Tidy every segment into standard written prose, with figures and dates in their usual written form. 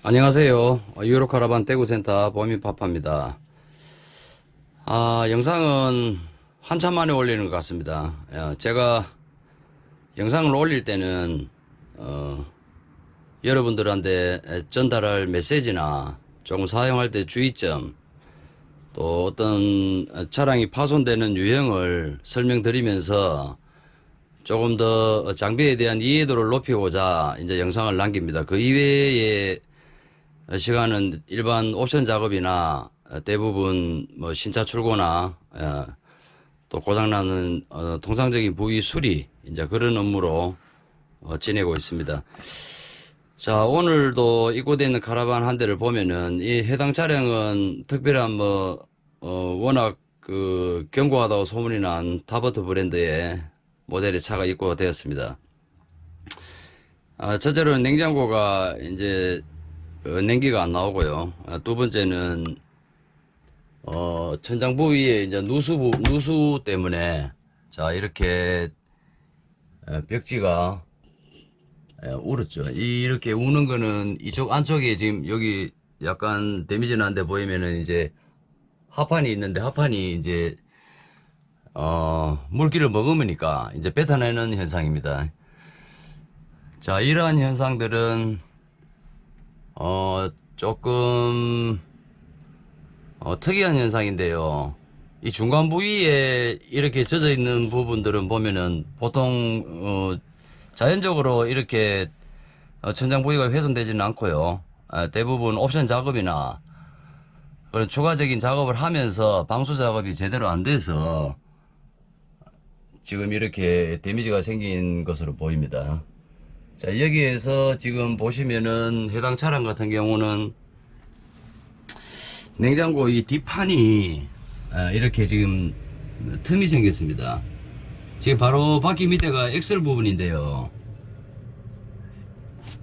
안녕하세요. 유로카라반 대구센터 범인파파입니다. 영상은 한참 만에 올리는 것 같습니다. 제가 영상을 올릴 때는 여러분들한테 전달할 메시지나 조금 사용할 때 주의점, 또 어떤 차량이 파손되는 유형을 설명드리면서 조금 더 장비에 대한 이해도를 높이고자 이제 영상을 남깁니다. 그 이외에 시간은 일반 옵션 작업이나 대부분 뭐 신차 출고나 또 고장나는 통상적인 부위 수리 이제 그런 업무로 지내고 있습니다. 자, 오늘도 입고되어 있는 카라반 한 대를 보면은 이 해당 차량은 특별한 워낙 그 견고하다고 소문이 난 타버트 브랜드의 모델의 차가 입고되었습니다. 첫째로는 냉장고가 이제 냉기가 안 나오고요. 두 번째는 천장 부위에 이제 누수 때문에 자 이렇게 벽지가 울었죠. 이렇게 우는 거는 이쪽 안쪽에 지금 여기 약간 데미지 난데 보이면은 이제 하판이 있는데 하판이 이제 물기를 머금으니까 이제 뱉어내는 현상입니다. 자, 이러한 현상들은 조금 특이한 현상인데요. 이 중간 부위에 이렇게 젖어 있는 부분들은 보면은 보통 자연적으로 이렇게 천장 부위가 훼손되지는 않고요. 대부분 옵션 작업이나 그런 추가적인 작업을 하면서 방수 작업이 제대로 안 돼서 지금 이렇게 데미지가 생긴 것으로 보입니다. 자, 여기에서 지금 보시면은 해당 차량 같은 경우는 냉장고 이 뒷판이 이렇게 지금 틈이 생겼습니다. 지금 바로 바퀴 밑에가 엑셀 부분인데요.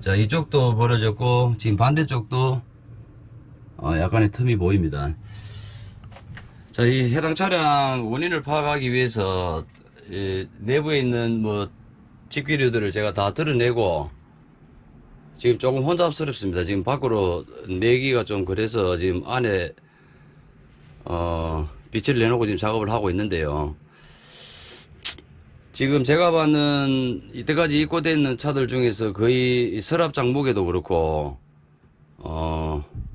자, 이쪽도 벌어졌고 지금 반대쪽도 약간의 틈이 보입니다. 자, 이 해당 차량 원인을 파악하기 위해서 내부에 있는 집기류들을 제가 다 드러내고 지금 조금 혼잡스럽습니다. 지금 밖으로 내기가 좀 그래서 지금 안에 빛을 내놓고 지금 작업을 하고 있는데요. 지금 제가 봤는 이때까지 입고되어 있는 차들 중에서 거의 서랍장 무게도 그렇고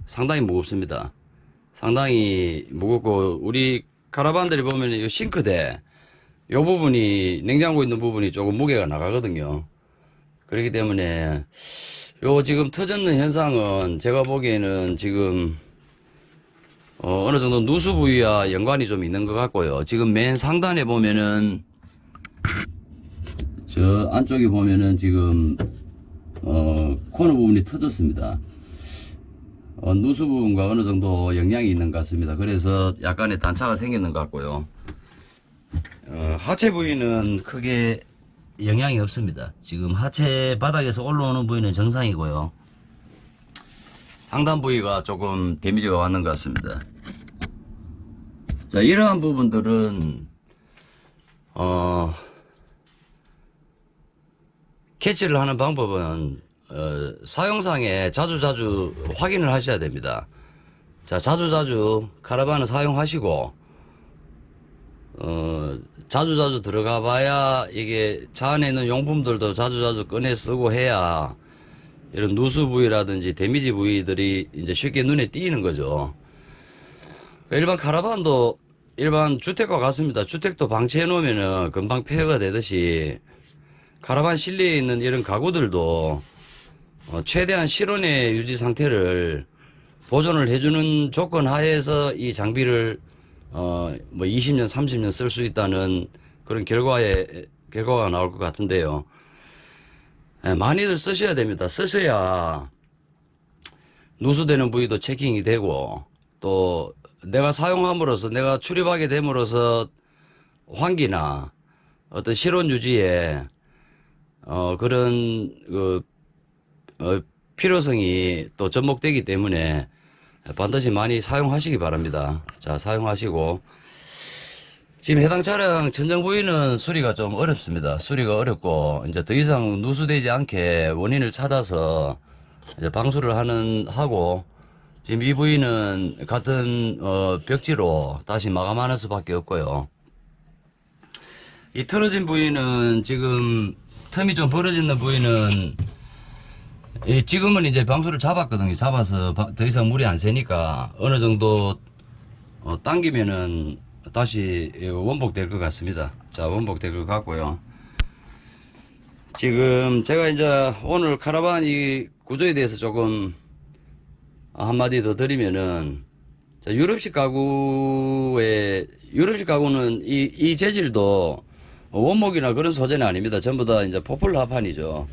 상당히 무겁습니다. 상당히 무겁고 우리 카라반들이 보면 이 싱크대 요 부분이 냉장고 있는 부분이 조금 무게가 나가거든요. 그렇기 때문에 요 지금 터졌는 현상은 제가 보기에는 지금 어느 정도 누수 부위와 연관이 좀 있는 것 같고요. 지금 맨 상단에 보면은 저 안쪽에 보면은 지금 코너 부분이 터졌습니다. 누수 부분과 어느 정도 영향이 있는 것 같습니다. 그래서 약간의 단차가 생기는 것 같고요. 하체 부위는 크게 영향이 없습니다. 지금 하체 바닥에서 올라오는 부위는 정상이고요. 상단 부위가 조금 데미지가 왔는 것 같습니다. 자, 이러한 부분들은 캐치를 하는 방법은 사용상에 자주자주 확인을 하셔야 됩니다. 자, 자주자주 카라반을 사용하시고 자주자주 들어가 봐야 이게 차 안에 있는 용품들도 자주자주 꺼내 쓰고 해야 이런 누수 부위라든지 데미지 부위들이 이제 쉽게 눈에 띄는 거죠. 일반 카라반도 일반 주택과 같습니다. 주택도 방치해 놓으면은 금방 폐허가 되듯이 카라반 실내에 있는 이런 가구들도 최대한 실온의 유지 상태를 보존을 해주는 조건 하에서 이 장비를 20년, 30년 쓸 수 있다는 그런 결과가 나올 것 같은데요. 많이들 쓰셔야 됩니다. 쓰셔야 누수되는 부위도 체킹이 되고 또 내가 사용함으로써 내가 출입하게 됨으로써 환기나 어떤 실온 유지에 그런 필요성이 또 접목되기 때문에 반드시 많이 사용하시기 바랍니다. 자, 사용하시고 지금 해당 차량 천정 부위는 수리가 좀 어렵습니다. 수리가 어렵고 이제 더 이상 누수되지 않게 원인을 찾아서 이제 방수를 하고, 지금 이 부위는 같은, 벽지로 다시 마감하는 수밖에 없고요. 이 틀어진 부위는 지금, 틈이 좀 벌어지는 부위는, 지금은 이제 방수를 잡았거든요. 잡아서 더 이상 물이 안 새니까 어느 정도 당기면은 다시 원복될 것 같습니다. 자, 원복될 것 같고요. 지금 제가 이제 오늘 카라반 이 구조에 대해서 조금 한마디 더 드리면은, 자, 유럽식 가구는 이 재질도 원목이나 그런 소재는 아닙니다. 전부 다 이제 포폴라 합판이죠.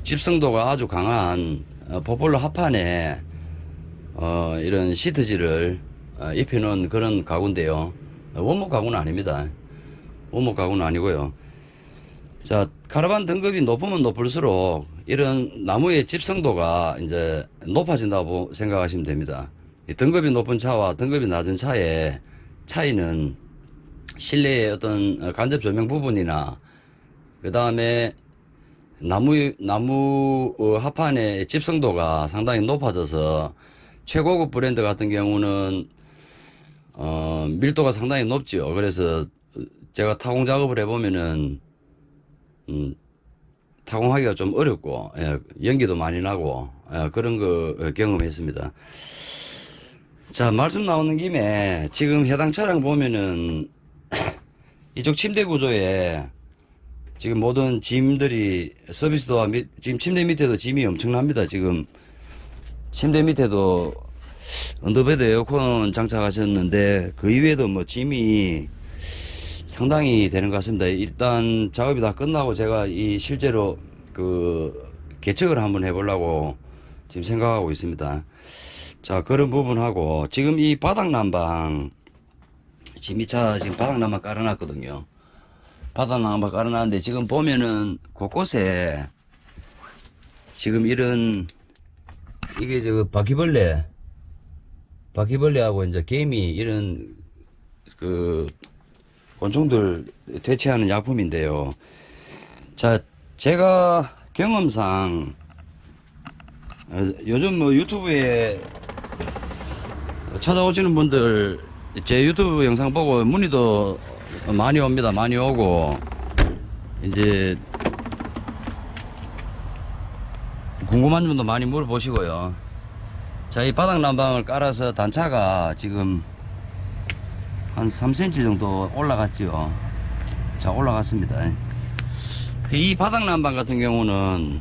집성도가 아주 강한 포폴라 합판에 이런 시트지를 입혀놓은 그런 가구인데요. 원목 가구는 아닙니다. 원목 가구는 아니고요. 자, 카라반 등급이 높으면 높을수록 이런 나무의 집성도가 이제 높아진다고 생각하시면 됩니다. 이 등급이 높은 차와 등급이 낮은 차의 차이는 실내의 어떤 간접 조명 부분이나 그 다음에 나무 합판의 집성도가 상당히 높아져서 최고급 브랜드 같은 경우는 밀도가 상당히 높죠. 그래서 제가 타공 작업을 해보면은 타공하기가 좀 어렵고, 예, 연기도 많이 나고, 예, 그런 거 경험했습니다. 자, 말씀 나오는 김에 지금 해당 차량 보면은 이쪽 침대 구조에 지금 모든 짐들이 서비스도와 지금 침대 밑에도 짐이 엄청납니다. 지금 침대 밑에도 언더베드 에어컨 장착하셨는데 그 이외에도 뭐 짐이 상당히 되는 것 같습니다. 일단 작업이 다 끝나고 제가 이 실제로 그 개척을 한번 해보려고 지금 생각하고 있습니다. 자, 그런 부분하고 지금 이 바닥 난방, 지금 이 차 지금 바닥 난방 깔아놨거든요. 바닥 난방 깔아놨는데 지금 보면은 곳곳에 지금 이런 이게 저 바퀴벌레하고 이제 개미 이런 그 곤충들 퇴치하는 약품인데요. 자, 제가 경험상 요즘 뭐 유튜브에 찾아오시는 분들 제 유튜브 영상 보고 문의도 많이 옵니다. 많이 오고 이제 궁금한 점도 많이 물어보시고요. 자, 이 바닥 난방을 깔아서 단차가 지금 한 3cm 정도 올라갔지요. 자, 올라갔습니다. 이 바닥 난방 같은 경우는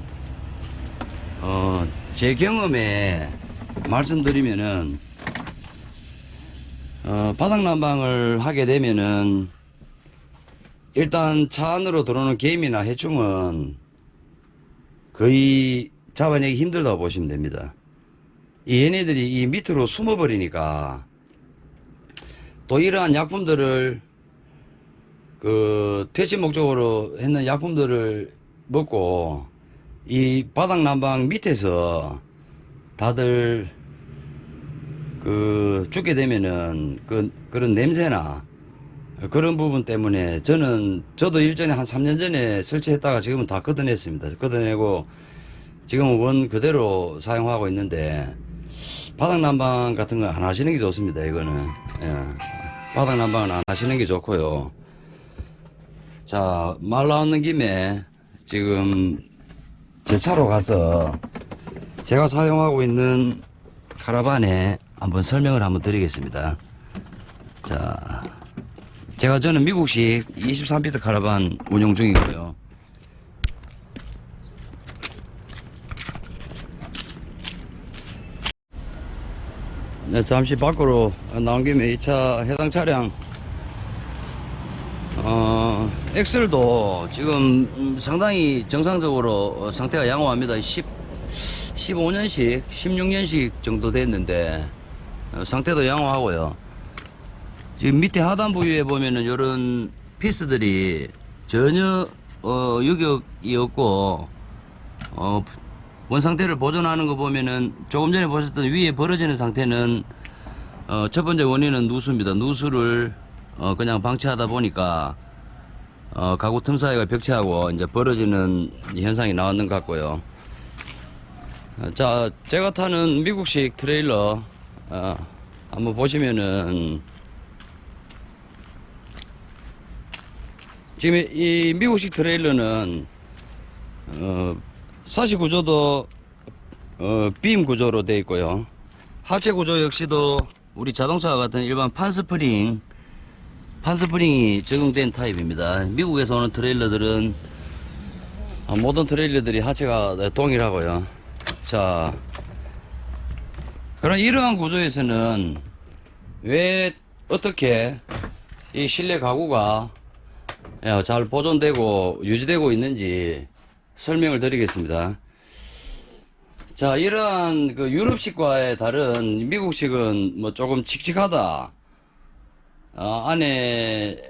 제 경험에 말씀드리면은 바닥 난방을 하게 되면은 일단 차 안으로 들어오는 개미나 해충은 거의 잡아내기 힘들다고 보시면 됩니다. 이 얘네들이 이 밑으로 숨어 버리니까 또 이러한 약품들을 그 퇴치 목적으로 했는 약품들을 먹고 이 바닥 난방 밑에서 다들 그 죽게 되면은 그런 냄새나 그런 부분 때문에 저도 일전에 한 3년 전에 설치했다가 지금은 다 걷어냈습니다. 걷어내고 지금은 원 그대로 사용하고 있는데 바닥 난방 같은 거 안 하시는 게 좋습니다. 이거는, 예. 바닥 난방은 안 하시는 게 좋고요. 자, 말 나오는 김에 지금 제 차로 가서 제가 사용하고 있는 카라반에 한번 설명을 한번 드리겠습니다. 자, 저는 미국식 23피트 카라반 운영 중이고요. 네, 잠시 밖으로 나온 김에 이 차 해당 차량 엑셀도 지금 상당히 정상적으로 상태가 양호합니다. 15년식 16년식 정도 됐는데 상태도 양호하고요. 지금 밑에 하단 부위에 보면은 이런 피스들이 전혀 유격이 없고 원상태를 보존하는 거 보면은 조금 전에 보셨던 위에 벌어지는 상태는 첫 번째 원인은 누수입니다. 누수를 그냥 방치하다 보니까 가구 틈 사이가 벽체하고 이제 벌어지는 현상이 나왔는 것 같고요. 자, 제가 타는 미국식 트레일러, 한번 보시면은, 지금 이 미국식 트레일러는, 사시 구조도, 빔 구조로 되어 있고요. 하체 구조 역시도 우리 자동차와 같은 일반 판스프링이 적용된 타입입니다. 미국에서 오는 트레일러들은, 모든 트레일러들이 하체가 동일하고요. 자, 그럼 이러한 구조에서는 왜 어떻게 이 실내 가구가 잘 보존되고 유지되고 있는지 설명을 드리겠습니다. 자, 이러한 그 유럽식과의 다른 미국식은 뭐 조금 칙칙하다. 안에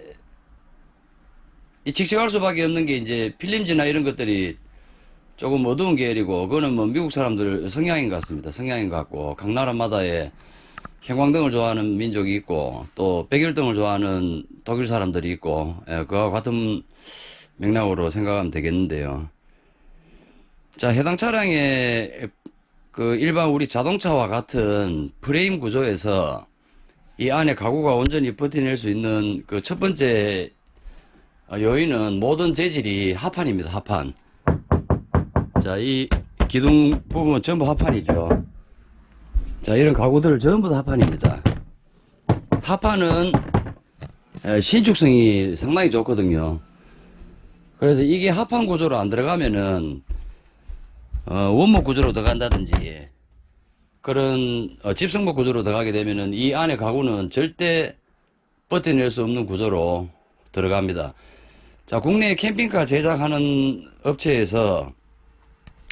이 칙칙할 수밖에 없는 게 이제 필름지나 이런 것들이 조금 어두운 계열이고, 그거는 뭐 미국 사람들 성향인 것 같습니다. 성향인 것 같고, 각 나라마다의 형광등을 좋아하는 민족이 있고, 또 백열등을 좋아하는 독일 사람들이 있고, 그와 같은 맥락으로 생각하면 되겠는데요. 자, 해당 차량의 그 일반 우리 자동차와 같은 프레임 구조에서 이 안에 가구가 온전히 버텨낼 수 있는 그 첫 번째 요인은 모든 재질이 합판입니다. 합판. 자, 이 기둥 부분은 전부 합판이죠. 자, 이런 가구들 전부 다 합판입니다. 합판은 신축성이 상당히 좋거든요. 그래서 이게 합판 구조로 안 들어가면은 원목 구조로 들어간다든지 그런 집성목 구조로 들어가게 되면은 이 안에 가구는 절대 버텨낼 수 없는 구조로 들어갑니다. 자, 국내 캠핑카 제작하는 업체에서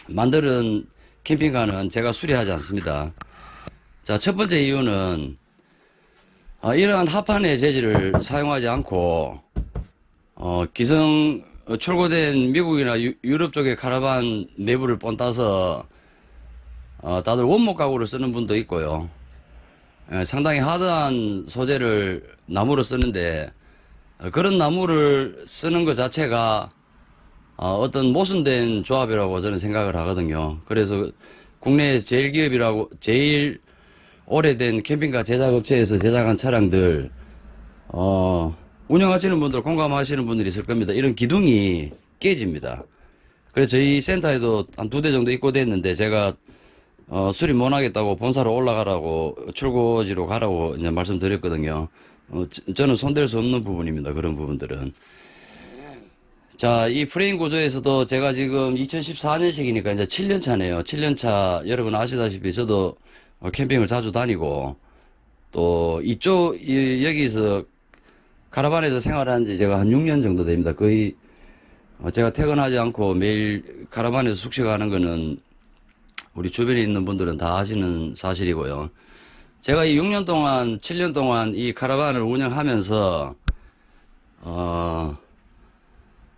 만드는 캠핑카는 제가 수리하지 않습니다. 자, 첫 번째 이유는 이러한 합판의 재질을 사용하지 않고 기성 출고된 미국이나 유럽 쪽의 카라반 내부를 본따서 다들 원목 가구를 쓰는 분도 있고요. 상당히 하드한 소재를 나무로 쓰는데 그런 나무를 쓰는 것 자체가 어떤 모순된 조합이라고 저는 생각을 하거든요. 그래서 국내 제일 기업이라고 제일 오래된 캠핑카 제작업체에서 제작한 차량들 운영하시는 분들 공감하시는 분들이 있을 겁니다. 이런 기둥이 깨집니다. 그래서 저희 센터에도 한 2대 정도 입고됐는데 제가 수리 못하겠다고 본사로 올라가라고 출고지로 가라고 이제 말씀드렸거든요. 저는 손댈 수 없는 부분입니다. 그런 부분들은. 자, 이 프레임 구조에서도 제가 지금 2014년식이니까 이제 7년 차네요. 7년 차, 여러분 아시다시피 저도 캠핑을 자주 다니고, 또 이쪽, 여기서 카라반에서 생활한 지 제가 한 6년 정도 됩니다. 거의, 제가 퇴근하지 않고 매일 카라반에서 숙식하는 거는 우리 주변에 있는 분들은 다 아시는 사실이고요. 제가 이 6년 동안, 7년 동안 이 카라반을 운영하면서,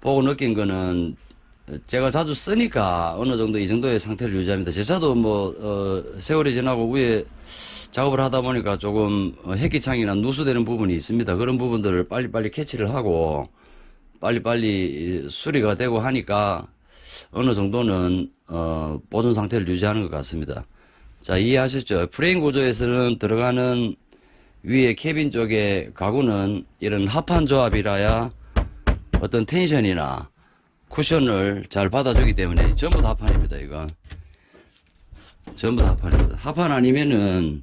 보고 느낀 거는 제가 자주 쓰니까 어느 정도 이 정도의 상태를 유지합니다. 제 차도 뭐 세월이 지나고 위에 작업을 하다 보니까 조금 햇기창이나 누수되는 부분이 있습니다. 그런 부분들을 빨리빨리 캐치를 하고 빨리빨리 수리가 되고 하니까 어느 정도는 보존 상태를 유지하는 것 같습니다. 자, 이해하셨죠? 프레임 구조에서는 들어가는 위에 캐빈 쪽에 가구는 이런 합판 조합이라야 어떤 텐션이나 쿠션을 잘 받아주기 때문에 전부 다 합판입니다. 이거 전부 다 합판입니다. 합판 아니면은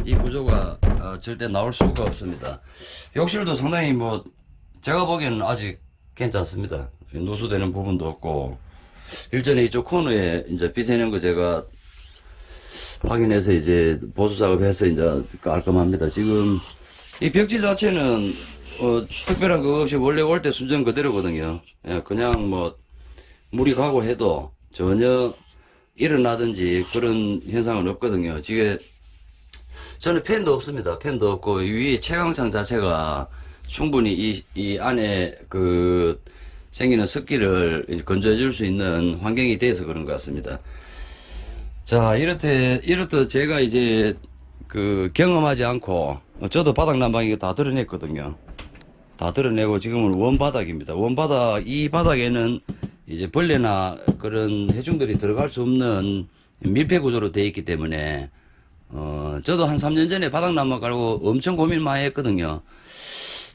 이 구조가 절대 나올 수가 없습니다. 욕실도 상당히 뭐 제가 보기에는 아직 괜찮습니다. 누수되는 부분도 없고, 일전에 이쪽 코너에 이제 비새는 거 제가 확인해서 이제 보수 작업해서 이제 깔끔합니다. 지금 이 벽지 자체는 특별한 거 없이 원래 올 때 순정 그대로거든요. 예, 그냥 뭐 물이 가고 해도 전혀 일어나든지 그런 현상은 없거든요. 지금 저는 팬도 없습니다. 팬도 없고 위에 채광창 자체가 충분히 이 안에 그 생기는 습기를 건조해 줄 수 있는 환경이 돼서 그런 것 같습니다. 자, 이렇듯 제가 이제 그 경험하지 않고 저도 바닥 난방 이거 다 드러냈거든요. 다 드러내고 지금은 원바닥입니다. 원바닥, 이 바닥에는 이제 벌레나 그런 해충들이 들어갈 수 없는 밀폐 구조로 되어 있기 때문에 저도 한 3년 전에 바닥난방 깔고 엄청 고민 많이 했거든요.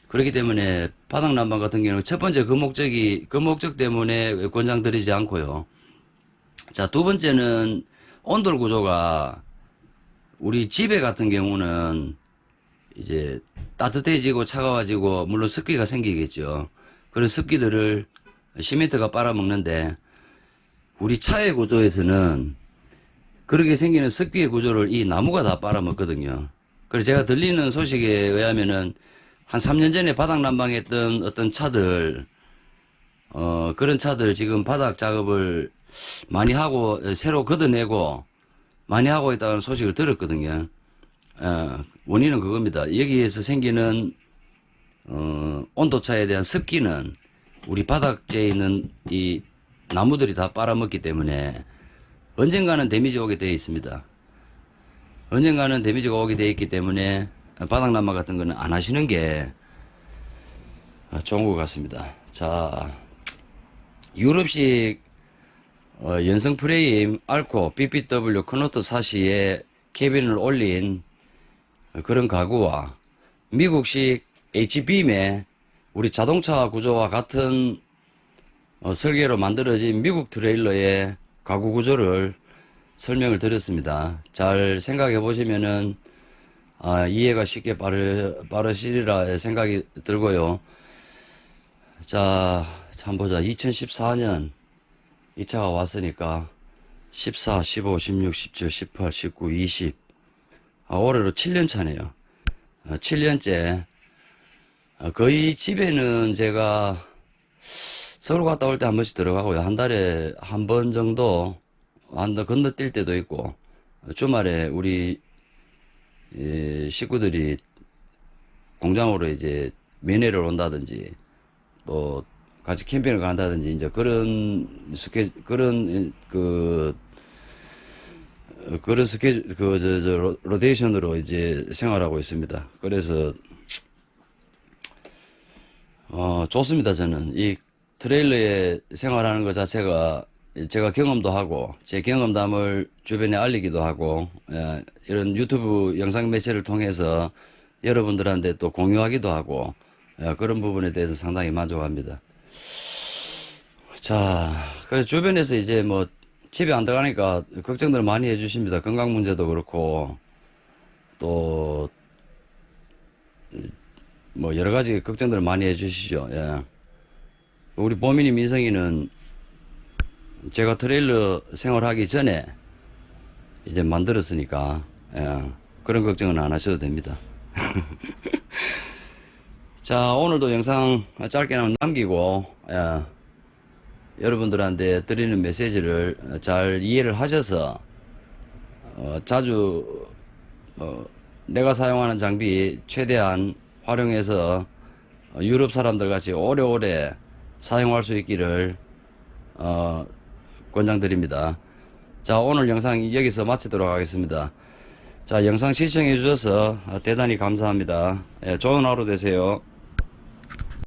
그렇기 때문에 바닥난방 같은 경우는 첫 번째 그 목적 때문에 권장드리지 않고요. 자, 두 번째는 온돌 구조가 우리 집에 같은 경우는 이제 따뜻해지고 차가워지고 물론 습기가 생기겠죠. 그런 습기들을 시멘트가 빨아먹는데 우리 차의 구조에서는 그렇게 생기는 습기의 구조를 이 나무가 다 빨아먹거든요. 그래서 제가 들리는 소식에 의하면은 한 3년 전에 바닥 난방했던 어떤 차들, 그런 차들 지금 바닥 작업을 많이 하고 새로 걷어내고 많이 하고 있다는 소식을 들었거든요. 원인은 그겁니다. 여기에서 생기는 온도차에 대한 습기는 우리 바닥재에 있는 이 나무들이 다 빨아먹기 때문에 언젠가는 데미지 오게 되어 있습니다. 언젠가는 데미지가 오게 되어 있기 때문에 바닥난방 같은 거는 안 하시는 게 좋은 것 같습니다. 자, 유럽식 연성 프레임 알코 BBW 커너터 사시에 캐빈을 올린 그런 가구와 미국식 H빔의 우리 자동차 구조와 같은 설계로 만들어진 미국 트레일러의 가구 구조를 설명을 드렸습니다. 잘 생각해 보시면은 이해가 쉽게 빠르시리라 생각이 들고요. 자, 한번 보자. 2014년 이 차가 왔으니까 14, 15, 16, 17, 18, 19, 20 올해로 7년 차네요. 7년째 거의 집에는 제가 서울 갔다 올 때 한 번씩 들어가고요. 한 달에 한 번 정도 건너뛸 때도 있고 주말에 우리 식구들이 공장으로 이제 면회를 온다든지 또 같이 캠핑을 간다든지 이제 로테이션으로 이제 생활하고 있습니다. 그래서 좋습니다. 저는 이 트레일러에 생활하는 것 자체가 제가 경험도 하고 제 경험담을 주변에 알리기도 하고 이런 유튜브 영상 매체를 통해서 여러분들한테 또 공유하기도 하고 그런 부분에 대해서 상당히 만족합니다. 자, 그래서 주변에서 이제 뭐 집에 안 들어가니까 걱정들 많이 해주십니다. 건강 문제도 그렇고 또 뭐 여러 가지 걱정들을 많이 해주시죠. 예. 우리 보민이 민성이는 제가 트레일러 생활하기 전에 이제 만들었으니까 그런 걱정은 안 하셔도 됩니다. 자, 오늘도 영상 짧게나마 남기고 여러분들한테 드리는 메시지를 잘 이해를 하셔서 자주 내가 사용하는 장비 최대한 활용해서 유럽 사람들 같이 오래오래 사용할 수 있기를 권장드립니다. 자, 오늘 영상 여기서 마치도록 하겠습니다. 자, 영상 시청해 주셔서 대단히 감사합니다. 좋은 하루 되세요.